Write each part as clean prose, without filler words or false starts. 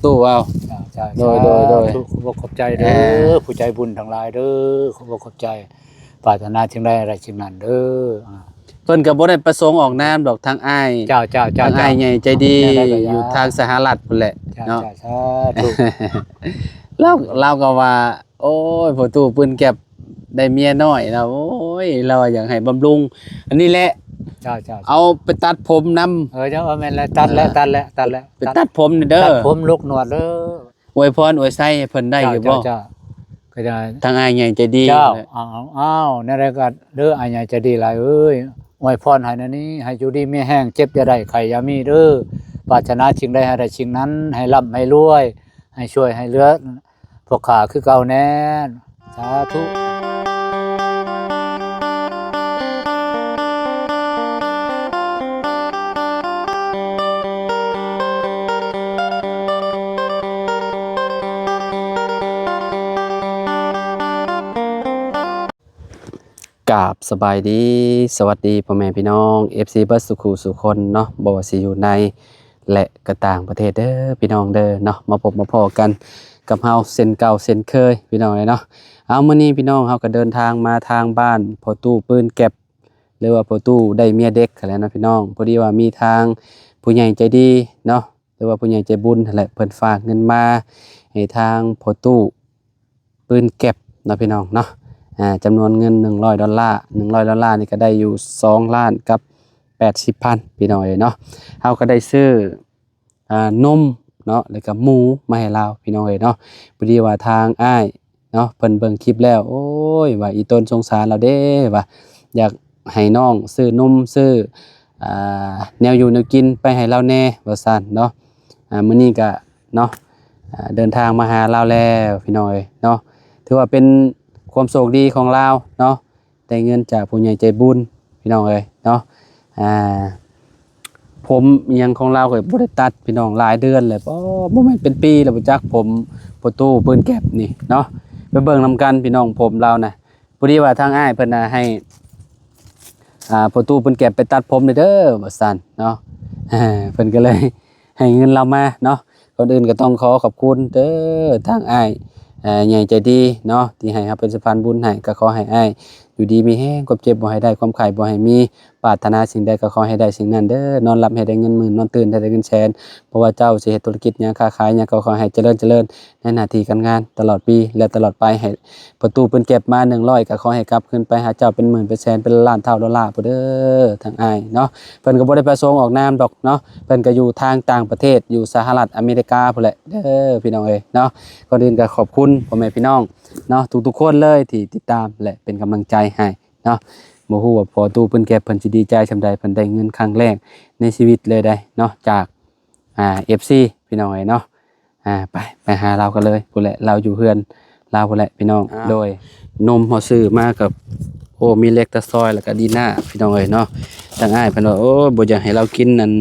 ตู้เอาใช่โดยขอบใจเด้อผู้ใจบุญทั้งหลายเด้อขอบใจปรารถนาจึงได้อะไรจึงนั้นเด้อเพิ่นก็บ่ได้ประสงค์ออกนามดอกทางอ้ายเจ้าทางอ้ายใหญ่ใจดีอยู่ทางสหรัฐพุ่นแหละเนาะถูก เราก็ว่า โอ้ยพ่อตู้ปืนแก็บได้เมียน้อยแล้วโอ้ยเราอยากให้บำรุงอันนี้แหละเอาไปตัดผมนำเจ้าแม่นแล้วตัดแล้วไปตัดผมนี่เด้อตัดผมลูกหนวดเด้ออวยพรอวยไส้ให้เพิ่นได้อยู่บ่ก็ได้ทางอ้ายใหญ่ใจดีเจ้าอ้าวในรายการเด้ออ้ายใหญ่ใจดีหลายเอ้ยอวยพรให้นะนี้ให้อยู่ดีมีแห้งเจ็บอย่าได้ไข้อย่ามีเด้อปรารถนาสิ่งใดให้ได้สิ่งนั้นให้ร่ำให้รวยให้ช่วยให้เหลือพวกข้าคือเก่าแน่สาธุกราบสบายดีสวัสดีพ่อแม่พี่น้อง FC เบิร์ดสุขุสุคนเนาะบ่ว่าสิอยู่ในและก็ต่างประเทศเด้อพี่น้องเด้อเนาะมาพบมาพอกันกับเฮาเส้นเก่าเส้นเคยพี่น้องเนาะเอามื้อนี้พี่น้องเฮาก็เดินทางมาทางบ้านพ่อตู้ปืนเก็บหรือว่าพ่อตู้ได้เมียเด็กกันแล้วนะพี่น้องพอดีว่ามีทางผู้ใหญ่ใจดีเนาะหรือว่าผู้ใหญ่ใจบุญนั่นแหละเพิ่นฝากเงินมาให้ทางพ่อตู้ปืนเก็บนะพี่น้องเนาะจำนวนเงิน$100นี่ก็ได้อยู่2ล้านกับ80,000พี่น้อยเนาะเฮาก็ได้ซื้อนมเนาะแล้วก็หมูมาให้เราพี่น้อยเนาะพอดีว่าทางอ้ายเนาะเพิ่นเบิ่งคลิปแล้วโอ้ยว่าอีต้นสงสารเราเด้ว่าอยากให้น้องซื้อนมซื้อแนวอยู่แนวกินไปให้เราแน่ว่าซั่นเนาะมื้อนี้ก็เนาะเดินทางมาหาเราแล้วพี่น้อยเนาะถือว่าเป็นความโชคดีของเราเนาะได้เงินจากผู้ใหญ่ใจบุญพี่น้องเอ้ยเนาะผมยังของเราก็บ่ได้ตัดพี่น้องหลายเดือนเลยบ่แม่นเป็นปีแล้วบ่จักผมประตูปืนแก็บนี่เนาะไปเบิ่งนำกันพี่น้องผมเรานะพอดีว่าทางอ้ายเพิ่นน่ะให้ประตูปืนแก็บไปตัดผมเด้อว่าซั่นเนาะเพิ่นก็เลยให้เงินเรามาเนาะก่อนอื่นก็ต้องขอขอบคุณเด้อทางอ้ายใหญ่ใจดีเนาะที่ให้ครับเป็นสะพานบุญให้ก็ขอให้อ้ายอยู่ดีมีแห้งความเจ็บบ่ให้ได้ความไข้บ่ให้มีปรารถนาสิ่งใดก็ขอให้ได้สิ่งนั้นเด้อนอนหลับให้ได้เงินหมื่นนอนตื่นให้ได้เงินแสนเพราะว่าเจ้าสิเฮ็ดธุรกิจหยังค้าขายหยังก็ขอให้เจริญในหน้าที่การงานตลอดปีและตลอดไปให้ประตูเพิ่นเก็บมา100ก็ขอให้กลับคืนไปหาเจ้าเป็นหมื่นเป็นแสนเป็นล้านเท่าดอลลาร์พุ่นเด้อทางอ้ายเนาะเพิ่นก็บ่ได้ประสงค์ออกนามดอกเนาะเพิ่นก็อยู่ทางต่างประเทศอยู่สหรัฐอเมริกาพุ่นแหละเด้อพี่น้องเอ้ยเนาะก่อนอื่นก็ขอบคุณพ่อแม่พี่น้องเนาะทุกๆคนเลยที่ติดตามและเป็นกำลังใจให้เนาะบ่ฮู้ว่าพอตู้เพิ่นแก็บเพิ่นสิดีใจซำใดเพิ่นได้เงินครั้งแรกในชีวิตเลยได้เนาะจากFC พี่น้องเอ้ยเนาะไปหาเรากันเลยพุ่นแหละเราอยู่เฮือนเราพุ่นแหละพี่น้องโดยนมเฮาซื้อมากับโอ้มีเล็กตะซอยแล้วก็ดีน่าพี่น้องเอ้ยเนาะทางอ้ายเพิ่นว่าโอ้บ่อยากให้เรากินนั่น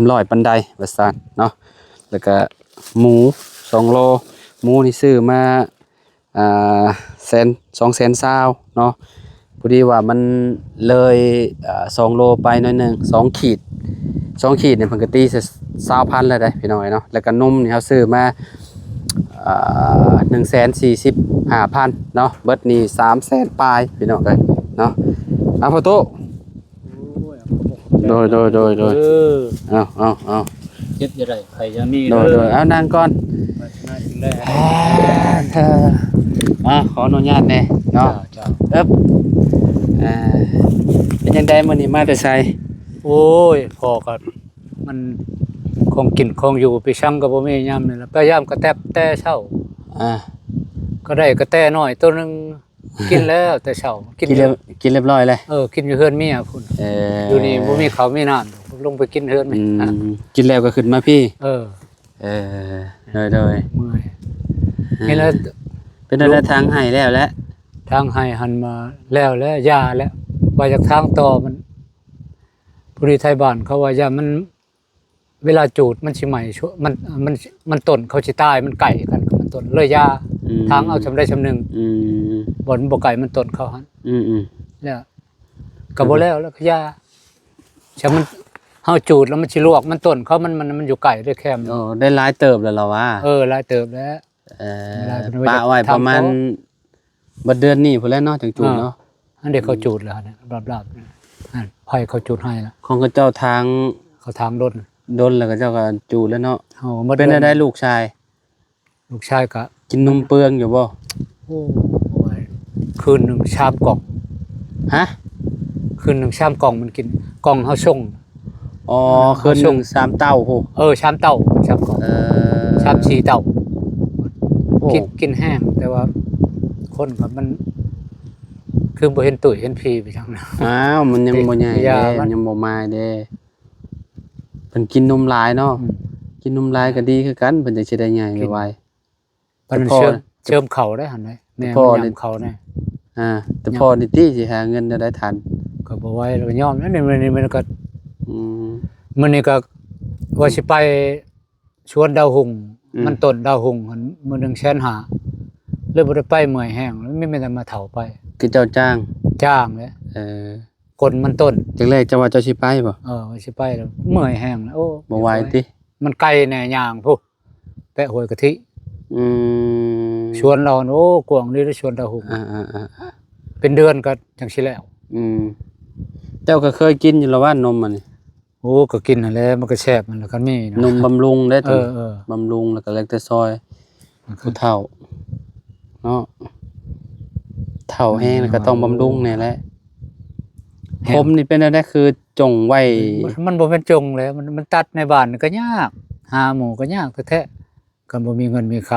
M100ปานใดว่าซั่นเนาะแล้วก็หมู2โลหมูนี่ซื้อมา220,000เนาะพอดีว่ามันเลย2โลไปหน่อยนึง2ขีดเนี่ยเพิ่นก็ตี20,000แล้วได้พี่น้อยเนาะแล้วก็นมนี่เฮาซื้อมา145,000เนาะเบิดนี่300,000ปลายพี่น้องเอ้ยเนาะเอาพ่อโตโดยเอาเจ็บอย่าได้ไข้อย่ามีโดยเอานั่งก่อนขออนุญาตแน่เนาะเป็นจังได๋มื้อนี้มาแต่ไสโอ้ยพอก็มันคงกินคงอยู่ไปชั่งก็บ่มียามนี่ล่ะพยายามกระแทบแต่เช้าก็ได้กระแตน้อยตัวนึงกินแล้วแต่เช้ากินเรียบร้อยเลยกินอยู่เฮือนเมียพุ่นอยู่นี่บ่มีข้าวมีน้ำลงไปกินเฮือนแม่กินแล้วก็ขึ้นมาพี่โดยเมื่อยนี่แล้วเป็นอะไรทางให้แล้วแหละทางให้หันมาแล้วยาแล้วว่าจากทางต่อมันผู้ดีไทยบ้านเขาว่ายามันเวลาจูดมันสิใหม่มันต้นเขาสิตายมันไก่กันมันต้นเลยยาทางเอาชำได้ชำนึงบ่นบ่ไก่มันต้นเขาหั่นแล้วก็บ่แล้วก็ยาฉะมัน เฮาจูดแล้วมันสิลวกมันต้นเขามันอยู่ไกลด้วยแคม โอ้ได้หลายเติบแล้วเหรอวะ หลายเติบแล้ว เออ เวลาเป็น ปะไว้ ทำ ประมาณ เขา บัดเดือนนี้พุ่นแหล้วเนาะจังจูดเนาะ อันเด็กเขาจูดแล้วเนี่ยรอบๆนั่นไผเขาจูดให้แล้ว ของเขาเจ้าทาง เขาทางดน ดนแล้วก็เจ้าก็จูดแล้วเนาะ เฮาหมด เป็นได้ลูกชาย ลูกชายก็ กินนมเปลืองอยู่บ่ โอ้ยคืนหนึงชามกล่อง ฮะ คืนหนึงชามกล่องมันกินกล่องเฮาส่ง อ๋อคืนหนึง3เต้าโห ชามเต้าชามกล่อง ชาม4เต้า โอ้ กินแห้งแต่ว่าคนกับมัน คือบ่เห็นตุ๋ยเห็นพีไปจังนะ อ้าวมันยังบ่ใหญ่ ยา เด้ มัน ยังบ่มาเด้เพิ่นกินนมหลายเนาะกินนมหลายก็ดีคือกันเพิ่นจะสิได้ใหญ่ไว มัน แต่พอ เชื่อมเขาได้หั่นได้แม่ พอ มัน เลย ยำเขาแน่ แต่พอนี่ติสิหาเงินได้ทัน ก็บ่ไหวแล้วก็ยอมนั่นนี่มันก็ อืม มื้อนี้ก็ว่าสิไปชวนดาวหุง อืม มันต้นดาวหุงหั่นมื้อหนึง150,000เลยบ่ได้ไปเมื่อยแห้งแล้วไม่ได้มาเฒ่าไป คือเจ้าจ้าง จ้างเลย เออ คนมันต้น จังแรกเจ้าว่าเจ้าสิไปบ่ ว่าสิไปแล้วเมื่อยแห้งแล้วโอ้ บ่ไหวติ มันไกลแน่ย่างพุแปะหวยกะทิ อืม ชวนเราโอ้กวางนี่ได้ชวนดาวหุง อ่า เป็นเดือนก็จังสิแล้ว อืมเจ้าก็เคยกินอยู่แล้วว่านมอันนี้ โอ้ก็กินนั่นแหละมันก็แซ่บมันแล้วก็มีนะ นมบำรุงได้ตัว เออ บำรุงแล้วก็เล็กแต่ซอยผู้เฒ่าเนาะเฒ่าแห้งแล้วก็ต้องบำรุงแน่แหละผมนี่เป็นอะไรคือจงไว้ มันบ่เป็นจงแล้วมันตัดในบ้านก็ยากหาหมูก็ยากแท้ๆก็บ่มีเงินมีค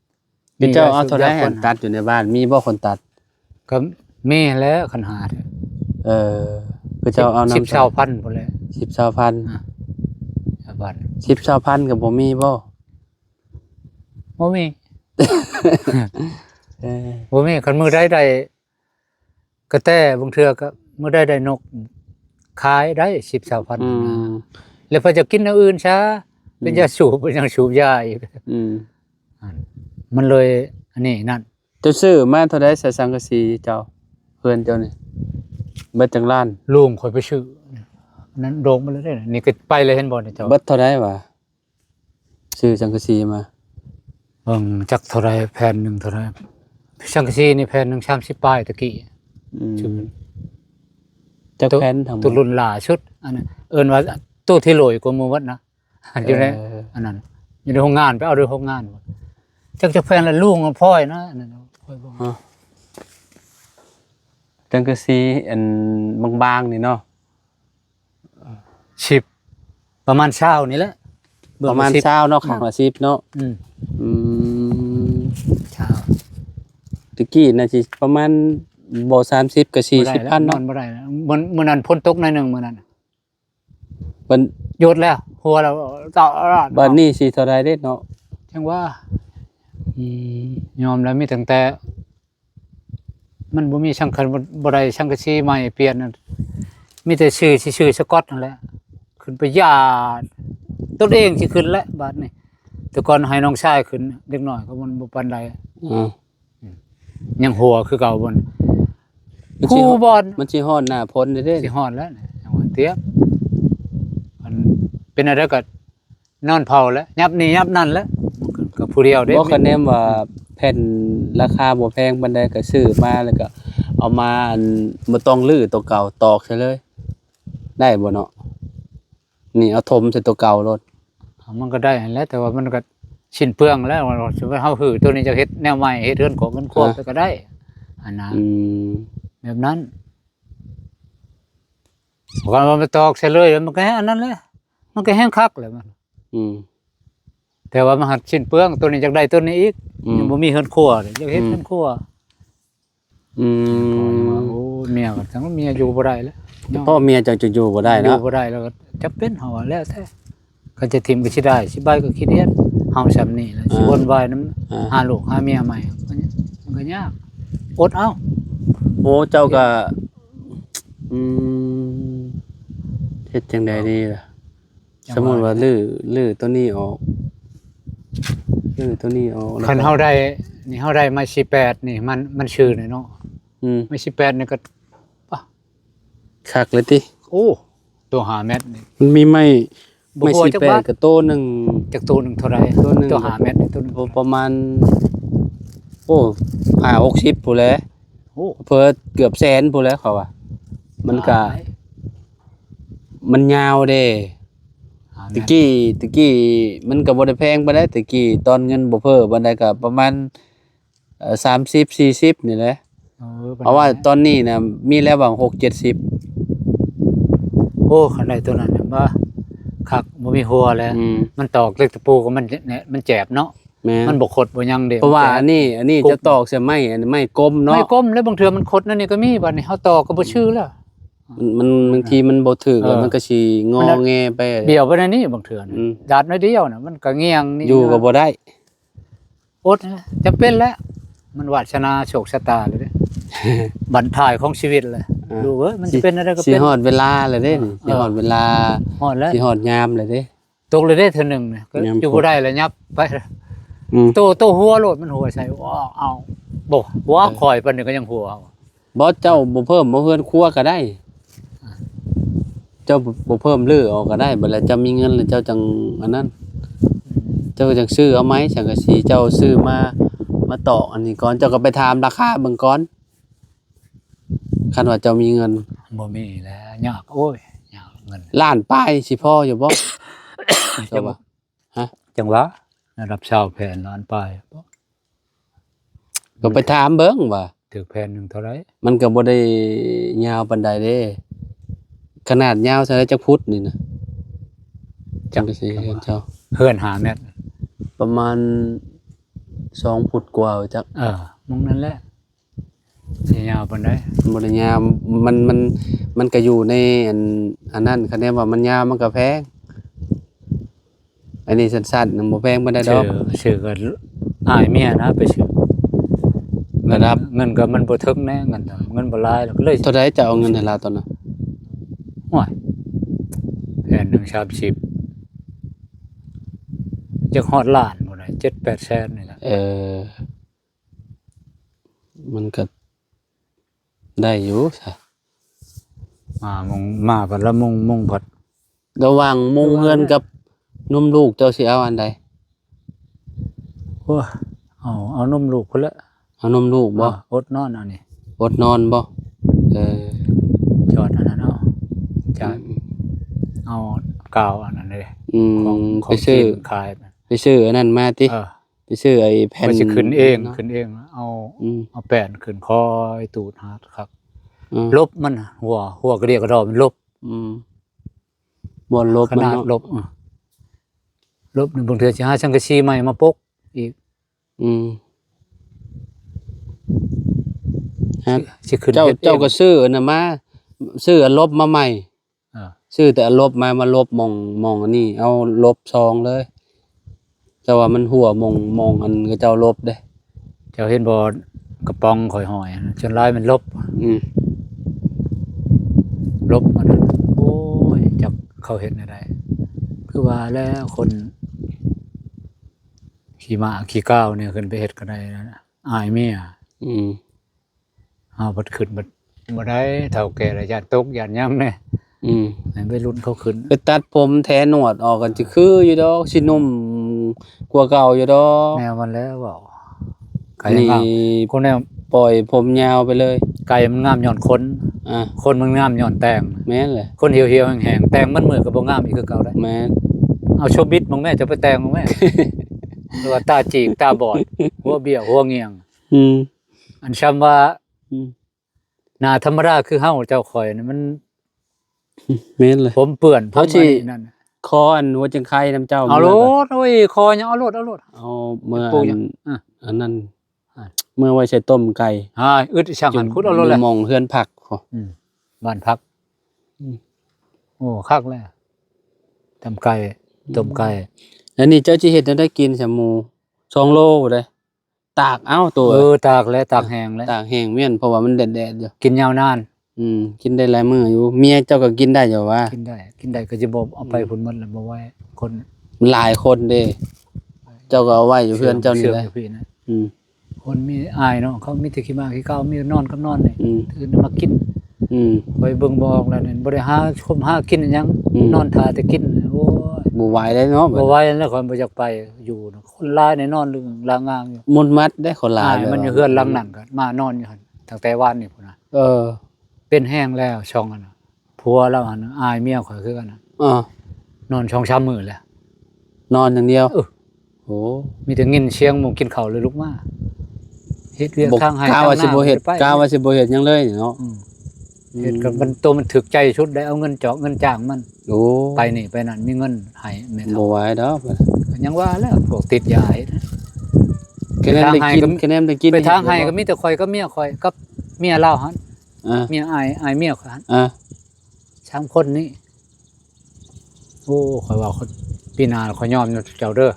ำ พี่เจ้าเอาเท่าไหร่ ย ให้ตัดอยู่ในบ้านมีบ่คนตัด ก็มีแล้วคันหา เออคือเจ้าเอานำ 10,000พุ่นแหละ 10 20,000 ชาวบ้าน 10 20,000ก็บ่มีบ่ บ่มี เออ บ่มีคันมื้อใดได้กระแตบางเทื่อก็มื้อใดได้นกขายได้10,000 อืม แล้วเพิ่นจะกินอย่างอื่นซะเป็นยาสูบเป็นยังสูบยาอีก อืม มันเลยอันนี้นั่น เจ้าซื้อมาเท่าใดใส่สังกะสีเจ้าเพิ่นเจ้านี่เบิดจังล้าน ลุงข่อยไปซื้ออันนั้นโด่งมาเลยเด้อนี่ก็ไปเลยเห็นบ่นี่เจ้า เบิดเท่าใดวะซื้อสังกะสีมา จักเท่าไรแผ่นหนึงเท่าไรสังกะสีนี่แผ่นหนึง30ปลายตะกี้ อืม ชื่อ จักแผ่นทั้งหม ตัว ด รุ่นล่าสุดอันนั้นเอิ้นว่าตู้ที่โหลยกว่าหมู่วัดนะอยู่ใน เออ อันนั้นอยู่ในโรงงานไปเอาด้วยโรงงานจักแผ่นละลุงกับพ่อยนะอันนั้นพ่อยบ่ จังกะสีอันบางๆนี่เนาะ 10ประมาณ20นี่แหละ ประมาณ 10 20เนาะข้างละ10เนาะ อืม อืม เช้า ตะกี้น่าสิประมาณบ่30ก็ บ่ได้แล้ว 40,000 นอ เนาะ นบ่ได้แล้วมื้อนั้นฝนตกหน่อยหนึงมื้อนั้น บัด หยุดแล้วหัวเราต่อ บัดนี้สิเท่าใดเด้เนาะ จังว่ายอมแล้วมีตั้งแต่ มันบ่มีช่างคันบ่ได้ช่างกะชีใหม่เปลี่ยนนั่นมีแต่ชื่อสกอตนั่นแหละขึ้นไปญาติตัวเองสิขึ้นแล้วบาดนี้แต่ก่อนให้น้องชายขึ้นเด็กน้อยก็มันบ่ปานใด อ่า ยังหัวคือเก่าบ่น มัน ครู สิ บอล มันสิฮ้อนหน้าพ้นเด้ สิฮอดแล้วนี่จังว่าเตรียมมันเป็นอะไรก็นอนเผาแล้วยับนี่ยับนั่นแล้วก็ผู้เดียวเด้ บ่คะแนนว่าแผ่นราคาบ่แพงปานใดก็ซื้อมาแล้วก็เอามาอันบ่ต้องลื้อตัวเก่าตอกซะเลย ได้บ่เนาะนี่เอาถมใส่ตัวเก่ารถ มันก็ได้หั่นแหล้วแต่ว่ามันก็สิ้นเปลืองแล้วสิว่าเฮาหือตัวนี้จะเฮ็ดแนวใหม่เฮ็ดเรือนของเงินควบไปก็ได้อันนะ อืม แบบนั้นก่อนว่ามันตอกใส่เลยแล้วมันก็อันนั้นแหละมันก็แห้งคักเลยมัน อืม แต่ว่ามันหัดสิ้นเปลืองตัวนี้อยากได้ตัวนี้อีก อืม ยังบ่มีเฮือนครัวเลยอยากเฮ็ดเฮือนครัว อืม โอ้เมียก็ทั้งเมียอยู่บ่ได้แล้ว พ่อเมียจังจะอยู่บ่ได้ อยู่ เนาะ บ่ได้แล้วก็จะเป็นเฮาแล้วแท้ก็จะทิ่มก็สิได้สิบายก็คิดเฮ็ดเฮาซำนี้แล้วสิวนวายนํหาลูกหาเมียใหม่มันก็ยากอดเอา โอ้เจ้าก็อืมเฮ็ดจังไดดีล่ะสมมุติว่าลื้อตัวนี้ออกลื้อตัวนี้ออกแล้ว คัน ก็ เฮาได้นี่เฮาได้มา18นี่มันชื่อเนาะ อืม ไม่18นี่ก็ คักเลยติ โอ้ ตัว5เม็ดนี่ มันมีไม่ บ่ ไม่ พอจักบาท 48กับโต้หนึง จากตัวหนึงเท่าไหร่ ตัวหนึ่ง ตัว5เม็ดนี่ตัวหนึง ประมาณโอ้50-60พู้นแหล้ว โอ้ เพิ่นเกือบแสนพู้นแหล้วเขาว่ามันก็ หลาย มันยาวเด้ ห้า ตะ เม็ด กี้มันก็บ่ได้แพงปานใดตะกี้ตอนเงินบ่เพ้อปานใดก็ประมาณ30-40นี่แหละเพราะว่าตอนนี้น่ะมีแล้วบาง6-70 โอ้คันใดตัวนั้นเนี่ยบ่คักบ่มีหัวแล้ว มันตอกเหล็กตะปูก็มันเนี่ยมันแจบเนาะ แม่ มันบ่คดบ่หยังเด้ เพราะว่า มันแจบ อันนี้จะตอกเสียไม้อันนี้ไม้กลมเนาะ ไม่ก้มแล้วบางเทื่อมันคดนั่นนี่ก็มีบัดนี้เฮาตอกก็บ่ชื่อแล้ว มันบางทีมันบ่ถึก เออ แล้วมันก็สิงอแงไป เบี้ยวไปในนี้บางเทื่อน่ะ อืม ดาดน้อยเดียวน่ะมันก็เงียงนี่ อยู่ก็บ่ได้ อดนะจะเป็นแล้ว มันวาสนาโชคชะตาเลยเด้ บั้นท้ายของชีวิตเลย อ่า ดูเอ้ยมันจะเป็นอะไรก็ สิ เป็น ฮอดเวลาแล้วเด้นี่ เออ สิฮอดเวลา ฮอดแล้ว สิฮอดยามแล้วเด้ ตกเลยได้เทื่อหนึงเนี่ยก็ ยาม อยู่บ่ได้แล้วยับไป อืม โตหัวโลดมันหัวใส่ว้าเอาบ่หัวคอยปานนี้ก็ยังหัวเอา บ่เจ้าบ่เพิ่มบ่เฮือนครัวก็ได้ เจ้าบ่เพิ่มลือออกก็ได้บัดแล้วเจ้ามีเงินแล้วเจ้าจังอันนั้น เจ้าจังซื้อเอาไหมสังกะสีเจ้าซื้อมาตอกอันนี้ก่อนเจ้าก็ไปถามราคาเบิ่งก่อนคันว่าเจ้ามีเงิน บ่มีแล้วยากโอ้ยยากเงิน ล้านป้ายสิพออยู่บ่ เจ้าว่า จังหวะระดับชาวแผ่นล้านปลาย ก็ไปถามเบิ่งว่า ถึกแผ่นหนึงเท่าไหร่ มันก็บ่ได้ยาวปานใดเด้ ขนาดยาวเท่าไรจักฟุตนี่นะจังสิเห็นเจ้า เฮือน5เมตร ประมาณ2ฟุตกว่าจัก มองนั้นแหละสิยาวปานใด บ่ได้ยาวมันก็อยู่ในอันนั้นคะแนนว่ามันยาวมันก็แพง อันนี้สั้นๆน่ะบ่แพงปานใดดอก ชื่อก็อ้ายเมียนะไปชื่อ ระดับ เงินก็มันบ่ถึงแน่เงินบ่หลายหรอกเลย เท่าใดจะเอาเงินให้เราตอนน่ะ โอ้ยแผ่นหนึง30จักฮอดล้านบ่ได้ 7-8 แสนนี่ล่ะ มันก็ได้อยู่ซะ มาบัดละมุงบัด ระหว่างมุงเฮือนกับนมลูกเจ้าสิเอาอันใด โอ้ยเอานมลูกพุ่นละ เอานมลูกบ่ อดนอนเอานี่ อดนอนบ่เออ จอดอันนั้นเอาจ่ายเอากาวอันนั้นเลย อืม ของ ไปซื้อ กินขาย ไปซื้ออันนั้นมาติ เออ ไปซื้อไอ้แผ่น มันจะขึ้นเอง เนาะ เอา อืม เอาแป้นขึ้นคอยตูดหาดครับ อืม ลบมันหัวกระเดียกระดอมันลบ อืมบ่ลบ ข มัน นาด เนาะ ลบลบหนึ่งบางเทื่อสิหาสังกะสีใหม่มาปกอีก อืมฮะ สิขึ้น เจ้า ฮ็ดอง เจ้าก็ซื้ออันน่ะมาซื้ออันลบมาใหม่ เออ ซื้อแต่อันลบมาลบมองอันนี้เอาลบซองเลยเจ้าว่ามันหัวมองอันก็เจ้าลบเด้ เจ้าเห็นบ่กระป๋องข่อยหอยจนลายมันลบ อืม ลบมันนั้นโอ้ยจักเขาเห็นได้คือว่าแล้วคนขี่ม้าขี่ก้าวเนี่ยขึ้นไปเฮ็ดก็ได้นะอายเมีย อืม บัดขึ้นบัดบ่ได้เฒ่าแก่ระยะตกยานหยังแน่ อืม ให้วัยรุ่นเขาขึ้น ไปตัดผมแทหนวดออกกันสิคืออยู่ดอกสิหนุ่มกว่าเก่าอยู่ดอก แนวมันแล้วเว้าไก่ นี่ งามคนแนว ปล่อยผมยาวไปเลย ไก่มันงามย้อนคน อ่ะ คนมันงามย้อนแต่ง แม่นแหละ คนเหี่ยวๆแห้งๆแต่งมันมือก็บ่งามอีกคือเก่าได้ แม่น เอาโชว์บิดมึงแม่จะไปแต่งมึงแม่ หรือว่าตาจีกตาบอดหัวเบี้ยวหัวเงียง อืม อันช้ำว่า อืม หน้าธรรมดาคือเฮาเจ้าข่อยนี่มัน แม่นเลย ผมเปื้อนผม เขาสิ อันนี้นั่น คออันหัวจังไคน้ำเจ้า เอาโล มื่ ดโอ้ยคอยังเอาโลด เอาเมื่อ ปลูก อั ยั น งอ่ะ อันนั้น อ่ะ เมื่อไว้ใช้ต้มไก่ อึดช่างหันคุดเอาโลดแหละ มองเฮือนผักพอ บ้านพัก โอ้คักแล้วทำไก่ต้มไก่ แล้วนี่เจ้าสิเฮ็ดให้ได้กินสมู2โลเลยตากเอาตัว ตากแล้วตากแห้งแล้ว ตากแห้งเม่นเพราะว่ามันแดดๆอยู่ กินยาวนาน กินได้หลายมื้ออยู่เมียเจ้าก็กินได้อยู่ว่า กินได้ก็จะบ่เอาไปพุ่นหมดแล้วบ่ไว้คน หลายคนเด้เจ้าก็เอาไว้อยู่เพื่อนเจ้านี่ ชื่ แหละ อยู่พี่นะ อืม คนมีอายเนาะเขามีแต่ขี้มาขี้เก้ามีนอนกับนอนนี่ อืม ตื่นมากิน อืม ไปเบิ่งบ่ออกแล้วนี่บ่ได้หาชมหากินอิหยัง อืม นอนท่าแต่กินโอ้ย บ่ไหวเลยเนาะ บ่ไหวแล้วคนบ่อยากไปอยู่นะคนหลายแน่นอนเรื่องลางางอยู่ มุนมัดได้คนหลาย มันอยู่เฮือนหลังนั้นก็มานอนอยู่หั่นตั้งแต่วานนี่พุ่นน่ะ เออ เป็นแห้งแล้วช่องอันน่ะผัวเราหั่นน่ะอายเมียข่อยคือกันน่ะ อ่าน อนช่อง3มื้อแล้ว นอนอย่างเดียว เออ โอ้ มีแต่ยินเสียงหมู่กินข้าวเลยลุกมาเฮ็ดเวียก บอก ทางให้ กาว่าสิบ่เฮ็ด ไป กาว่าสิบ่เฮ็ดหยังเลยเนาะ เฮ็ดกับมันตัวมันถึกใจชุดได้เอาเงินเจาะเงินจ้างมัน โอ้ ไปนี่ไปนั่นมีเงินให้แม่ บ่ เฒ่า ไหวดอก ก็ยังว่าแล้วพวกติดยาให้นะ คะแนนได้กินคะแนนได้กิน ไปทางให้ก็มีแต่ข่อยกับเมียข่อยกับเมียเราหั่น อ่า เมียอายเมียข่อยหั่น อ่า 3คนนี้โอ้ข่อยว่าคนปีหน้าข่อยยอมอยู่เจ้าเด้อ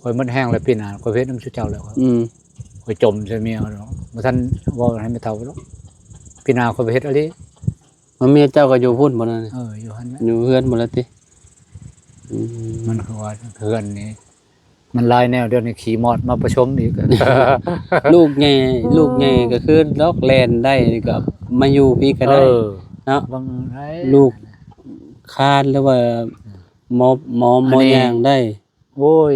ข่อยมันแห้งแล้วปีหน้าข่อยเฮ็ดนำเจ้าแล้วข่อย อืม ข่อยจมใส่เมียเนาะบ่ทันเว้าให้แม่เฒ่าดอกปีหน้าข่อยไปเฮ็ดอะลิ มันเมียเจ้าก็อยู่พุ่นบ่นั่นนี่ อยู่หั่นแหละ อยู่เฮือนบ่ล่ะติอืม มันคือว่าเพื่อนนี่มันหลายแนวเดี๋ยวนี้ขี่มอดมาประชมอีก ลูกใหญ่ลูกใหญ่ก็คือล็อกแลนได้ก็มาอยู่พี่ก็ได้เนาะ บางไร ลูก คานหรือว่าหมอย่างได้ โอ้ย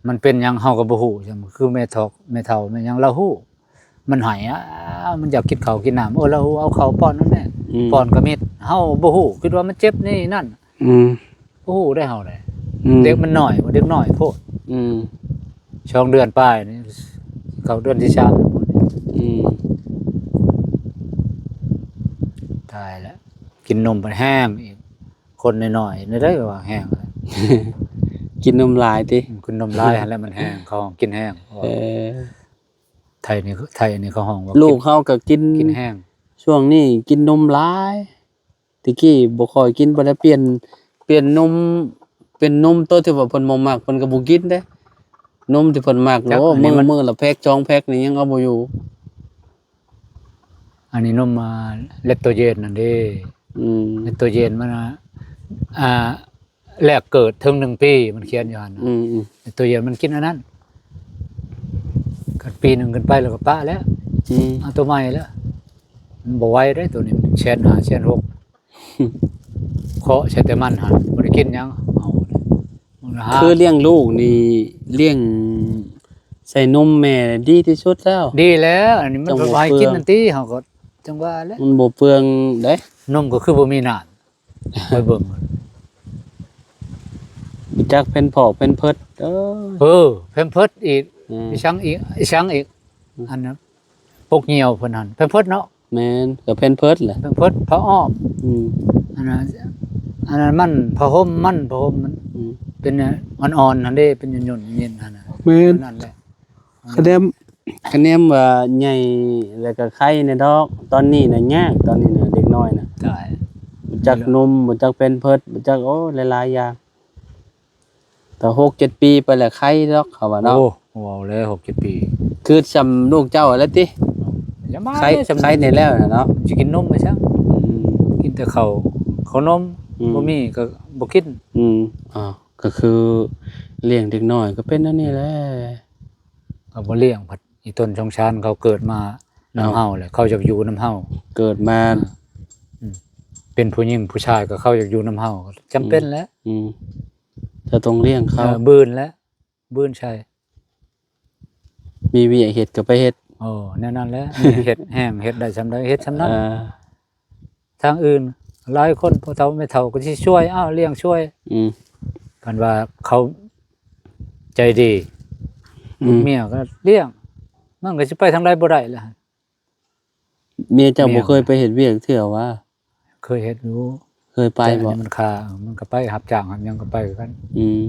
มันเป็นหยังเฮาก็บ่ฮู้จังคือแม่ทอกแม่เฒ่าแม่หยังเราฮู้มันหายมันอยากกินข้าวกินน้ำเราเอาข้าวป้อนนั่นแหละ ป้อนก็เม็ดเฮาบ่ฮู้คิดว่ามันเจ็บนี่นั่น อืม บ่ฮู้ได้เฮาได้ อืม เด็กมันน้อยเด็กน้อยโพด อืม ช่องเดือนปลายนี่เข้าเดือนที่3 อืม ตายแล้วกินนมมันแห้งอีกคนน้อยๆนี่ได้ว่าแห้งเลย กินนมหลายติ กินนมลายหั่นแล้วมันแห้งเขาห้องกินแห้ง เออ ไทยนี่เขาห้องว่า ลูกเขาก็กิน กินแห้ง ช่วงนี้กินนมหลายตะกี้บ่ค่อยกินบ่ได้เปลี่ยนนมเป็นนมตัวที่ว่าเพิ่นบ่มักเพิ่นก็บ่กินเด้นมที่เพิ่นมักโอ้มื้อละแพ็ค2แพ็คนี่ยังเอาบ่อยู่ อันนี้นมมาเลคโตเจนนั่นเด้ อืม เลคโตเจนมันแรกเกิดถึง1ปีมันเขียนอยู่หั่น อืม เลคโตเจนมันกินอันนั้นกันปีหนึงกันไปแล้วก็ปะแล้ว อืม เอาตัวใหม่แล้วมันบ่ไหวได้ตัวนี้มันแชน5แชน6เคาะใช้แต่มันหั่นบ่ได้กินหยังเอาเลยมันหา คือเลี้ยงลูกนี่เลี้ยงใส่นมแม่ดีที่สุดแล้ว ดีแล้วอันนี้มัน จังหวะ บ่ให้ เปลื กิน อง นั่นติเฮาก็จังว่าแล้ว มันบ่เปลืองเด้ นมก็คือบ่มีน้ำ ไปเบิ่ง รู้จักเป็นพอกเป็นเพิดแพมเพิร์สอีก อืม อีชังอีกอันนั้นปกเหี่ยวเพิ่นหั่นแพมเพิร์สเนาะ แม่นก็เป็นเพิดแหละ แพมเพิร์สผ้าอ้อม อืม อันนั้นมันผ้าห่มมันอืม เป็นอ่อนๆนั่นเด้เป็นหยุ่นๆเย็นๆหั่นน่ะ แม่น นั่นแหละ คะแนนว่าใหญ่แล้วก็ไข่ในดอกตอนนี้น่ะยากตอนนี้น่ะเด็กน้อยน่ะ ได้ บ่จักนมบ่จักเป็นเพิดบ่จักโอ้หลายๆอย่างแต่6-7 ปีไปแล้วไข่ดอกเขาว่าเนาะ โอ้ว้าวแล้ว6-7 ปี คือซำลูกเจ้าแล้วติ อย่ามา ไข่ในแล้วน่ะเนาะ สิกินนมไปซัง อืม กินแต่ข้าวนม อืม บ่มีก็บ่กิน อืมก็คือเลี้ยงเด็กน้อยก็เป็นอันนี้แหละ ก็บ่เลี้ยงผัดอีต้นชงชานเขาเกิดมานํเฮาแหละเขาจะอยู่นํเฮา เกิดมา เป็นผู้หญิงผู้ชายก็เข้าอยากอยู่น้ำเฮาจำเป็นแล้ว อืมจะต้องเลี้ยงเขา บืนแล้วบืนใช่ มีเวียเฮ็ดก็ไปเฮ็ด โอ้แน่นอนแล้วมีเฮ็ดแห้งเฮ็ดได้ซำใดเฮ็ดซำนั้น อ่า ทางอื่นหลายคนพอเฒ่าไม่เฒ่าก็สิช่วยอ้าวเลี้ยงช่วย อืม กันว่าเขาใจดี อืม เมียก็เลี้ยงมันก็สิไปทางใดบ่ได้ล่ะ เมียเจ้าบ่เคยไปเฮ็ดเวียกเทื่อว่า เคยเฮ็ดอยู่ เคยไปบ่ แต่อันนี้มันค่ามันก็ไปรับจ้างรับหยังก็ไปกัน อืม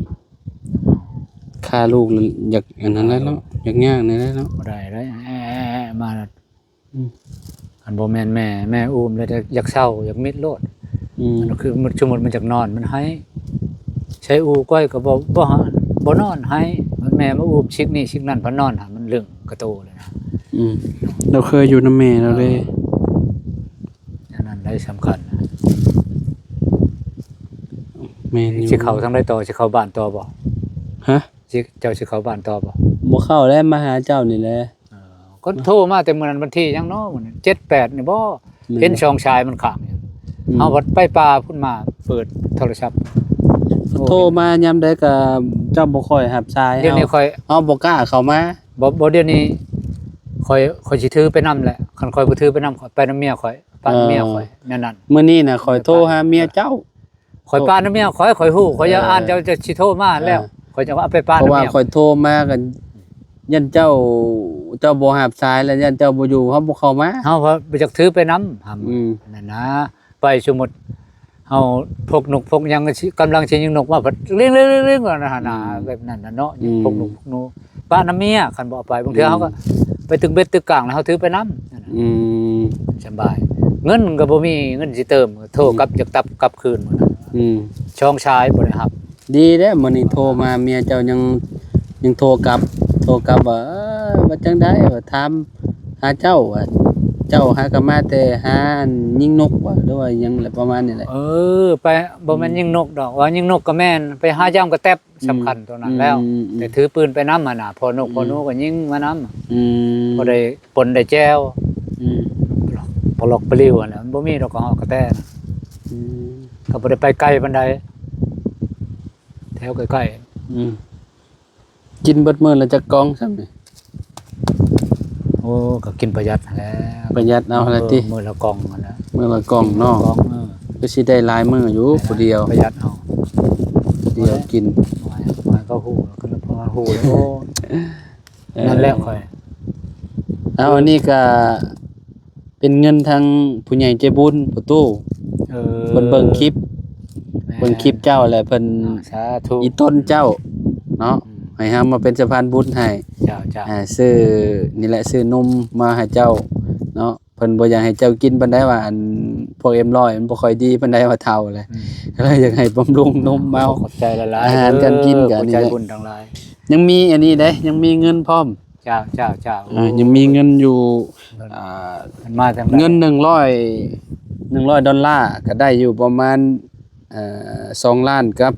ค่าลูกอยากอันนั้นแหล้วเนาะอยากย่างนี่แหล้วเนาะ บ่ได้ได้มาแล้ว อืม อันบ่แม่นแม่อุ้มแล้วอยากเศร้าอยากมิดโลด อืม มันคือมันสมมุติมันจากนอนมันให้ใช้อูก้อยก็บ่นอนให้มันแม่มาอูบชิกนี่ชิกนั่นพอนอนหามันเรื่องกระโตเลยนะ อืมเราเคยอยู่นำแม่เราเลย อันนั้นได้สำคัญนะ แม่นอยู่ สิเข้าทางใดต่อสิเข้าบ้านต่อบ่ ฮะ สิเจ้าสิเข้าบ้านต่อบ่ บ่เข้าแล้วมาหาเจ้านี่แหละ ก็โทรมาแต่มื้อนั้นวันที่ยังเนาะมื้อนั้น7-8นี่บ่ เห็นช่องชายมันข้างเอาวัดไปป่าพุ่นมาเปิดโทรศัพท์ โทรมายามใดก็เจ้าบ่ค่อยรับสาย เดี๋ยวนี้ค่อย เฮาบ่กล้าเข้ามา บ่เดี๋ยวนี้ค่อยสิถือไปนำแหละคันค่อยบ่ถือไปนำข่อยไปนำเมียข่อยป้าเมียข่อยแม่นั่น มื้อนี้น่ะข่อยโทรหาเมียเจ้า ข่อยป้านำเมียข่อยฮู้ข่อยอยากอ่านเจ้าจะสิโทรมาแล้วข่อยจะว่าเอาไปป้า เพราะ นำ ว่า เมีย ข่อยโทรมากันยันเจ้าบ่รับสายแล้วยันเจ้าบ่อยู่เฮาบ่เข้ามา เฮาบ่จักถือไปนำหำนั่นนะไปสมมุติเฮาพกนกพกหยังกำลังสิยิงนกมาพัดเลี้ยงๆๆว่าน่ะแบบนั้นน่ะเนาะพกนกพกหนูป้านำเมียคันบ่เอาไปบางเทื่อเฮาก็ไปตึกเบ็ดตึกกลางแล้วเฮาถือไปนำนั่นน่ะ สบายเงินก็บ่มีเงินสิเติมโทรกลับจากตับกลับคืนหมดน่ะช่องชายบ่ได้รับ ดีเด้อมื้อนี้โทรมาเมียเจ้ายังโทรกลับว่าว่าจังได๋ว่าถามหาเจ้าว่าเจ้าหากนมาแต่หาอันยิงนกว่าหรือว่าหยังแหละประมาณนี้แหละ ไปบ่แม่นยิงนกดอกว่ายิงนกก็แม่นไปหาย่ำกระแตบสำคัญตัวนั้นแล้วแต่ถือปืนไปนำน่ะพอนกพอหนูก็ยิงมานำบ่ได้ปนได้แจ้วปลอกปลิวน่ะมันบ่มีดอกกระหอกกระแตน่ะก็บ่ได้ไปไกลปานใดแถวใกล้ กินเบิดมื้อละจักกล่องซ้ํนี่ ๆโอ้ก็กินประหยัดแล้ว ประหยัดเอาละติ มื้อละกล่องนั่นน่ะ มื้อละกล่องเนาะ กล่องก็สิได้หลายมื้ออยู่ผู้เดียว ประหยัดเอา ผู้เดียวกิน หมายก็ฮู้ก็พอฮู้แล้วโอ้นั่นแหละค่อย เอาอันนี้ก็เป็นเงินทางผู้ใหญ่ใจบุญประตูเพิ่นเบิ่งคลิปเจ้าแหละเพิ่น สาธุ อีต้นเจ้าเนาะให้เฮามาเป็นสะพานบุญให้ เจ้า ซื้อนี่แหละซื้อนมมาให้เจ้าเนาะเพิ่นบ่อยากให้เจ้ากินปานใดว่าอันพวก M100 มันบ่ค่อยดีปานใดว่าเฒ่าเลยก็เลยอยากให้บำรุงนมเมา ขอบใจหลายๆ อาหารการกินก็อันนี้ ใจ แหละ บุญทั้งหลาย ยังมีอันนี้เด้ยังมีเงินพร้อม เจ้ายังมีเงินอยู่ มันมาจัง เงิน100ดอลลาร์ก็ได้อยู่ประมาณ2ล้านกับ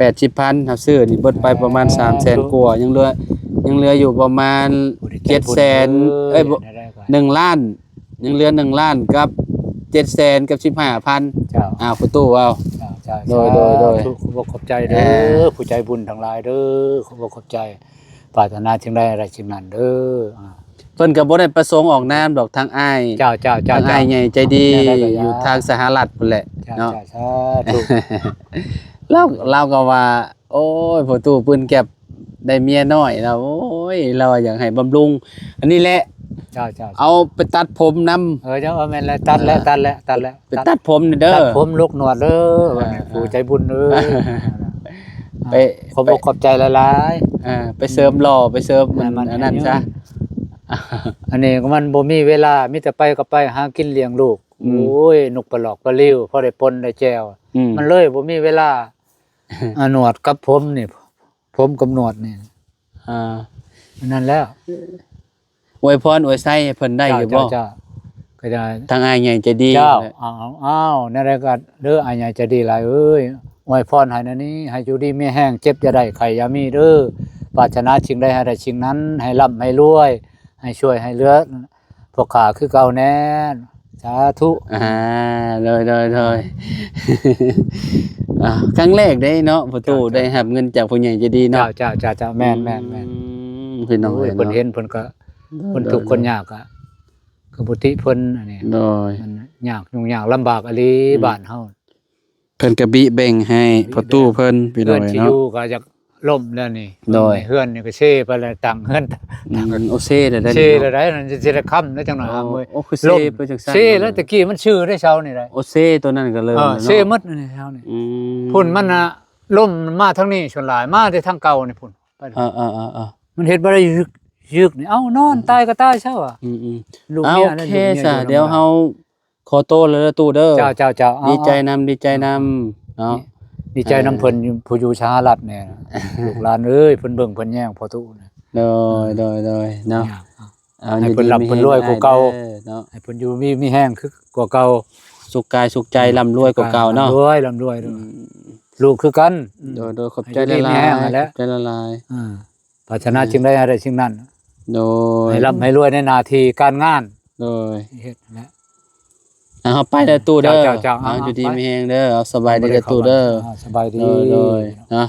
80,000ครับซื้อนี่เบิดไปประมาณ 300,000 กว่ายังเหลืออยู่ประมาณ 700,0001ล้านยังเหลือ1ล้านกับ700,000กับ15,000 เจ้า ประตูเอา โดย ขอบใจเด้อผู้ใจบุญทั้งหลายเด้อขอบใจปรารถนาสิ่งใดอะไรสิ่งนั้นเด้อ เพิ่นก็บ่ได้ประสงค์ออกนามดอกทางอ้าย เจ้า ทางอ้ายใหญ่ใจดีอยู่ทางสหรัฐพุ่นแหละเนาะ สาธุ เราก็ว่า โอ้ยประตูปืนแก็บได้เมียน้อยแล้วโอ้ยเราอยากให้บำรุง อันนี้แหละ เจ้า เอาไปตัดผมนำ เจ้าแม่นแล้วตัดแล้ว ไปตัดผมนี่เด้อ ตัดผมลูกหนวดเด้อผู้ใจบุญเด้อ ไป ขอบใจหลาย ไปเสริมหล่อไปเสริมมันอันนั้นซะ อันนี้ก็มันบ่มีเวลามีแต่ไปก็ไปหากินเลี้ยงลูกโอ้ยนกปลอกปลิวพอได้ปนได้แจวมันเลยบ่มีเวลาหนวดกับผมนี่ผมกับหนวดนี่นั่นแล้ว อวยพรอวยไส้ให้เพิ่นได้อยู่บ่ เจ้าก็ได้ ทางอ้ายใหญ่ใจดี เจ้าอ้าวนั่นแหละก็เด้ออ้ายใหญ่จะดีหลายเอ้ยอวยพรให้นะนี้ให้อยู่ดีมีแห้งเจ็บอย่าได้ไข้อย่ามีเด้อปรารถนาสิ่งใดให้ได้สิ่งนั้นให้ร่ำให้รวยให้ช่วยให้เหลือพวกข้าคือเก่าแน่สาธุ โดยครั้งแรกได้เนาะประตูได้รับเงินจากผู้ใหญ่ใจดีเนาะ เจ้าแม่นพี่น้อง เพิ่นเห็นเพิ่นก็เพิ่นทุกข์คนยากอะก็บุติเพิ่นอันนี้ โดย มันยากยุ่งยากลำบากอะลีบ้านเฮา เพิ่นก็บิแบ่งให้ประตูเพิ่นพี่น้ เพื่ อ อง นที่อ เนาะ ยู่ก็จะล่มแล้วนี่ โดย เฮือนนี่ก็เช่ไปแล้วตั้งเฮือน โอเซ่ได้ เช่แล้วได้นั่นจะได้ค่ำแล้วจังหน่อยมื้อ โอ้คือเซ่ไปจังซั่น เช่แล้วตะกี้มันชื่อได้เช้านี่ได้ โอเซ่ตัวนั้นก็เริ่มแล้วเนาะ เช่หมดนี่เช้านี่ อืม พุ่นมันน่ะล่มมาทางนี้ส่วนหลายมาแต่ทางเก่านี่พุ่นไป มันเฮ็ดบ่ได้ยึกนี่เอ้านอนตายก็ตายเช้าอ่ะ ลูก เอา เมีย โอ นั่น เค ลูกเมีย ซะ อยู่ เดี๋ยวเฮาขอโตวแล้วเด้อตู้เด้อ เจ้าเอา ดีใจนำเนาะ ดีใจน้ำเพิ่นอยู่ผู้อยู่ชาลัดเนี่ยลูกหลานเอ้ยเพิ่นเบิ่งเพิ่นแย่งพอตู้นะ โดยเนาะ ให้เพิ่นร่ำเพิ่นรวยกว่าเก่า เนาะ ให้เพิ่นอยู่มีแห้งคือกว่าเก่า สุขกายสุขใจร่ำรวยกว่าเก่าเนาะ ร่ำรวยเด้อลูกคือกัน โดยขอบใจ ให้ ละ ดีมี ลา แห้ง ย นั่นแหละ ขอบใจละลาย ปรารถนาจึงได้อะไรสิ่งนั้น โดย ให้ร่ำให้รวยในหน้าที่การงาน โดย เฮ็ดนั่นแหละ เฮาไปเด้อตู้เด้อ เจ้าอยู่ดีมีแฮงเด้อเอาสบายดีเด้อตู้เด้อ สบายดี โดยเนาะ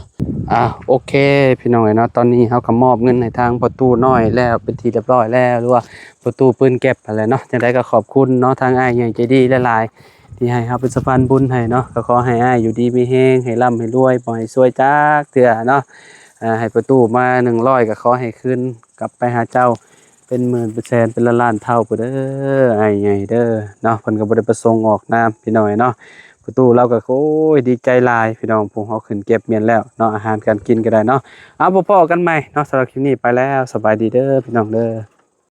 โอเคพี่น้องเนาะตอนนี้เฮาก็มอบเงินให้ทางประตูน้อยแล้วเป็นที่เรียบร้อยแล้วหรือว่าประตูปืนเก็บอะไรเนาะจังได๋ก็ขอบคุณเนาะทางอ้ายใหญ่ใจดีหลายๆที่ให้เฮาเป็นสะพานบุญให้เนาะก็ขอให้อ้ายอยู่ดีมีแฮงให้ร่ำให้รวยบ่ให้ซวยจักเทื่อเนาะให้ประตูมา100ก็ขอให้คืนกลับไปหาเจ้าเป็นหมื่นเป็นแสนเป็นล้านๆเท่าพุ่นเด้ออ้ายใหญ่เด้อเนาะเพิ่นก็บ่ได้ประสงค์ออกนามพี่น้องเนาะ ประตูเราก็โอ้ยดีใจหลายพี่น้องผมเฮาขึ้นเก็บเมียนแล้วเนาะอาหารการกินก็ได้เนาะเอาพอๆกันใหม่เนาะสำหรับคลิปนี้ไปแล้วสบายดีเด้อพี่น้องเด้อ